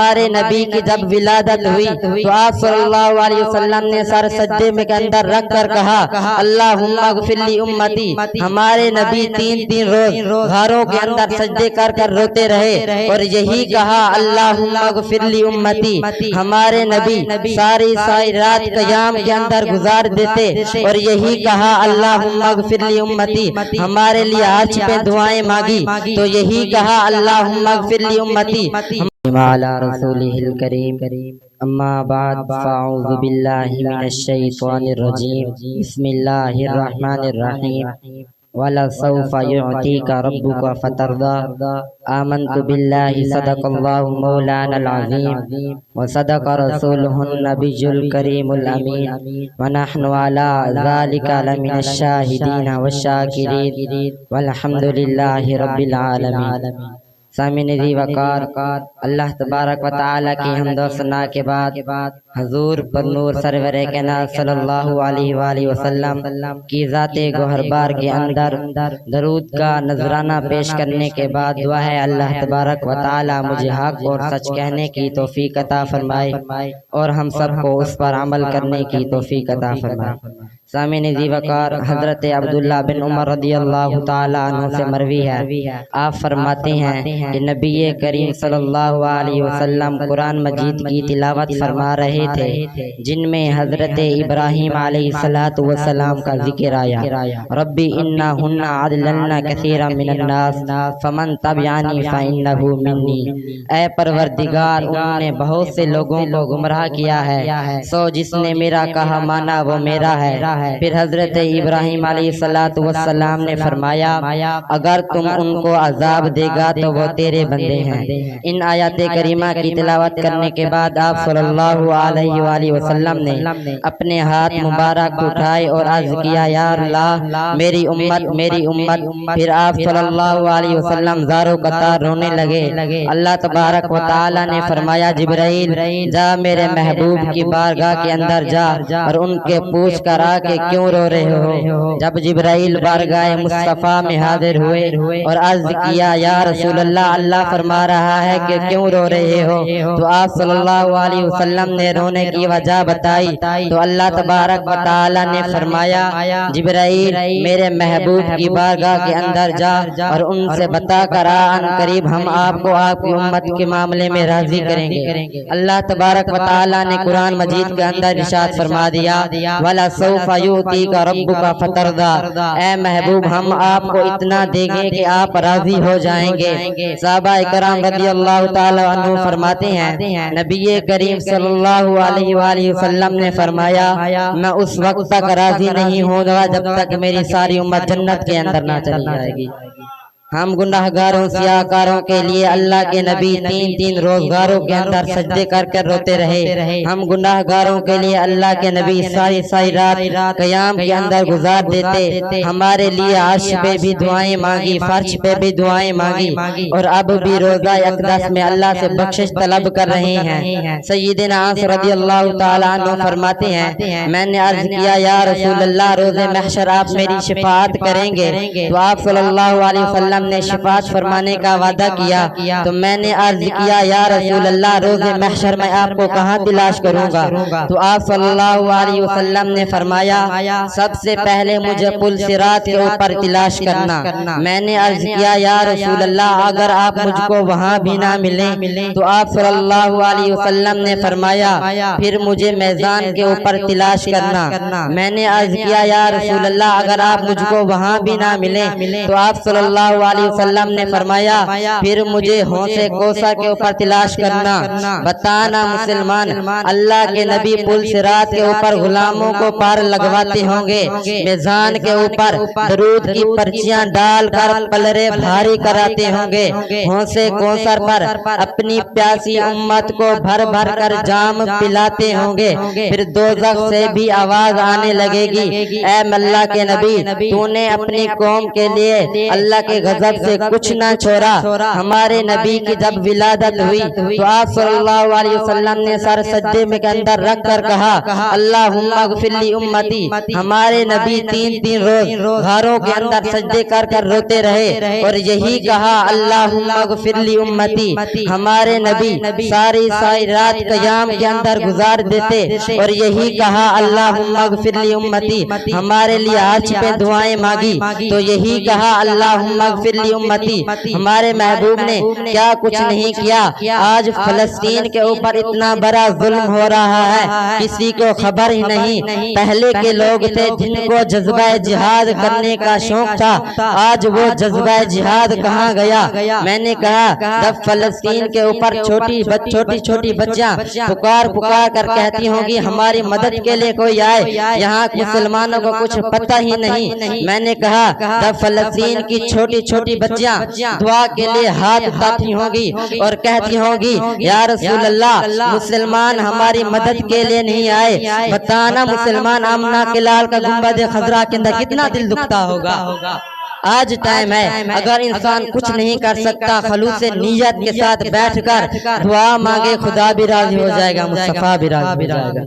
ہمارے نبی کی جب ولادت ہوئی تو آپ صلی اللہ علیہ وسلم نے سر سجدے میں کے اندر رکھ کر کہا اللہم اغفر لی امتی۔ ہمارے نبی تین روز گھروں کے اندر سجدے کر کر روتے رہے اور یہی کہا اللہم اغفر لی امتی۔ ہمارے نبی ساری رات قیام کے اندر گزار دیتے اور یہی کہا اللہم اغفر لی امتی۔ ہمارے لیے عرش پہ دعائیں مانگی تو یہی کہا اللہم اغفر لی امتی۔ وعلی رسولہ الکریم اما بعد فاعوذ باللہ من الشیطان الرجیم بسم اللہ الرحمن الرحیم وَلَسَوْفَ يُعْطِيكَ رَبُّكَ فَتَرْضَىٰ آمَنْتُ بِاللَّهِ صدق اللہ مولانا العظیم وصدق رسولہ النبی الکریم الامین ونحن علی ذلک لمن الشاہدین والشاکرین والحمد للہ رب العالمین۔ سامعین ذی وقار، اللہ تبارک و تعالیٰ کی حمد و ثنا کے بعد حضور پر نور سرور کائنات صلی اللہ علیہ وآلہ وسلم کی ذات گوہر بار کے اندر درود کا نذرانہ پیش کرنے کے بعد دعا ہے اللہ تبارک و تعالیٰ مجھے حق اور سچ کہنے کی توفیق عطا فرمائے اور ہم سب کو اس پر عمل کرنے کی توفیق عطا فرمائے۔ سامعین ذی وقار، حضرت عبداللہ بن عمر رضی اللہ تعالیٰ عنہ سے مروی ہے، آپ فرماتے ہیں کہ نبی کریم صلی اللہ علیہ وسلم قرآن مجید کی تلاوت فرما رہے تھے جن میں حضرت ابراہیم علیہ السلام کا ذکر آیا، ربی انہن عدلن کثیرا من الناس فمن تبعنی فانہ منی۔ اے پروردگار، انہوں نے بہت سے لوگوں کو گمراہ کیا ہے، سو جس نے میرا کہا مانا وہ میرا ہے۔ پھر حضرت ابراہیم علیہ السلام نے فرمایا اگر تم ان کو عذاب دے گا تو وہ تیرے بندے ہیں۔ ان آیات کریمہ کی تلاوت کرنے کے بعد آپ صلی اللہ علیہ وآلہ وسلم نے اپنے ہاتھ مبارک اٹھائے اور عرض کیا یا اللہ میری امت میری امت۔ پھر آپ صلی اللہ علیہ وسلم زارو قطار رونے لگے۔ اللہ تبارک و تعالی نے فرمایا جبرائیل جا میرے محبوب کی بارگاہ کے اندر جا اور ان کے پوچھ کر آ کہ کیوں رو رہے ہو۔ جب جبرائیل بارگاہ مصطفیٰ میں حاضر ہوئے اور عرض کیا یا رسول اللہ، اللہ فرما رہا ہے کہ کیوں رو رہے ہو، تو آپ صلی اللہ علیہ وسلم نے رونے کی وجہ بتائی تو اللہ تبارک و تعالی نے فرمایا جبرائیل میرے محبوب کی بارگاہ کے اندر جا اور ان سے بتا کر ان قریب ہم آپ کو آپ کی امت کے معاملے میں راضی کریں گے۔ اللہ تبارک و تعالی نے قرآن مجید کے اندر ارشاد فرما دیا وَلَسَوْفَ يُعْطِيكَ رَبُّكَ فَتَرْضَىٰ، اے محبوب ہم آپ کو اتنا دیں گے کہ آپ راضی ہو جائیں گے۔ صحابہ کرام رضی اللہ تعالی عنہ فرماتے ہیں نبی کریم صلی اللہ علیہ وآلہ وسلم نے فرمایا میں اس وقت تک راضی نہیں ہوں گا جب تک میری ساری امت جنت کے اندر نہ چلی جائے گی۔ ہم گناہ گاروں سیاہ کاروں کے لیے اللہ کے نبی تین روزگاروں کے اندر سجدے کر کر روتے رہے۔ ہم گناہ گاروں کے لیے اللہ کے نبی ساری رات قیام کے اندر گزار دیتے۔ ہمارے لیے عرش پہ بھی دعائیں مانگی، فرش پہ بھی دعائیں مانگی اور اب بھی روزہ اقدس میں اللہ سے بخشش طلب کر رہے ہیں۔ سیدنا انس رضی اللہ تعالیٰ عنہ فرماتے ہیں میں نے عرض کیا یا رسول اللہ روز محشر آپ میری شفاعت کریں گے؟ تو آپ صلی اللہ علیہ وسلم نے شفاعت فرمانے کا وعدہ کیا تو میں نے عرض کیا یا رسول اللہ روز محشر میں آپ کو کہاں تلاش کروں گا؟ تو آپ صلی اللہ علیہ وسلم نے فرمایا سب سے پہلے مجھے پل صراط کے اوپر تلاش کرنا۔ میں نے عرض کیا یا رسول اللہ اگر آپ مجھ کو وہاں بھی نہ ملیں؟ تو آپ صلی اللہ علیہ وسلم نے فرمایا پھر مجھے میزان کے اوپر تلاش کرنا۔ میں نے عرض کیا یا رسول اللہ اگر آپ مجھ کو وہاں بھی نہ ملیں؟ تو آپ صلی اللہ علیہ وسلم نے فرمایا پھر مجھے حوض کوثر کے اوپر تلاش کرنا۔ بتانا مسلمان اللہ کے نبی پل صراط کے اوپر غلاموں کو پار لگواتے ہوں گے، میزان کے اوپر درود کی پرچیاں ڈال کر پلرے بھاری کراتے ہوں گے، حوض کوثر پر اپنی پیاسی امت کو بھر بھر کر جام پلاتے ہوں گے، پھر دوزخ سے بھی آواز آنے لگے گی اے اللہ کے نبی تو نے اپنی قوم کے لیے اللہ کے غضب سے کچھ نہ چھوڑا۔ ہمارے نبی کی جب ولادت ہوئی تو آپ صلی اللہ علیہ وسلم نے سر سجدے میں کے اندر رکھ کر کہا اللہم اغفر لی امتی۔ ہمارے نبی تین روز گھروں کے اندر سجدے کر کر روتے رہے اور یہی کہا اللہم اغفر لی امتی۔ ہمارے نبی ساری رات قیام کے اندر گزار دیتے اور یہی کہا اللہم اغفر لی امتی۔ ہمارے لیے عرش پہ دعائیں مانگی تو یہی کہا اللہم اغفر لی امتی۔ ہمارے محبوب نے کیا کچھ نہیں کیا۔ آج فلسطین کے اوپر اتنا بڑا ظلم ہو رہا ہے، کسی کو خبر ہی نہیں۔ پہلے کے لوگ تھے جن کو جذبہ جہاد کرنے کا شوق تھا، آج وہ جذبہ جہاد کہاں گیا؟ میں نے کہا جب فلسطین کے اوپر چھوٹی بچیاں پکار کر کہتی ہوں گی ہماری مدد کے لیے کوئی آئے، یہاں مسلمانوں کو کچھ پتہ ہی نہیں۔ میں نے کہا جب فلسطین کی چھوٹی بچیاں دعا کے لیے ہاتھ اٹھاتی ہوں گی اور کہتی ہوں گی یا رسول اللہ مسلمان ہماری مدد کے لیے نہیں آئے، بتانا مسلمان آمنہ کے لال کا گنبد خضرا کے اندر کتنا دل دکھتا ہوگا۔ آج ٹائم ہے، اگر انسان کچھ نہیں کر سکتا خلوص نیت کے ساتھ بیٹھ کر دعا مانگے، خدا بھی راضی ہو جائے گا، مصطفیٰ بھی راضی ہو جائے گا۔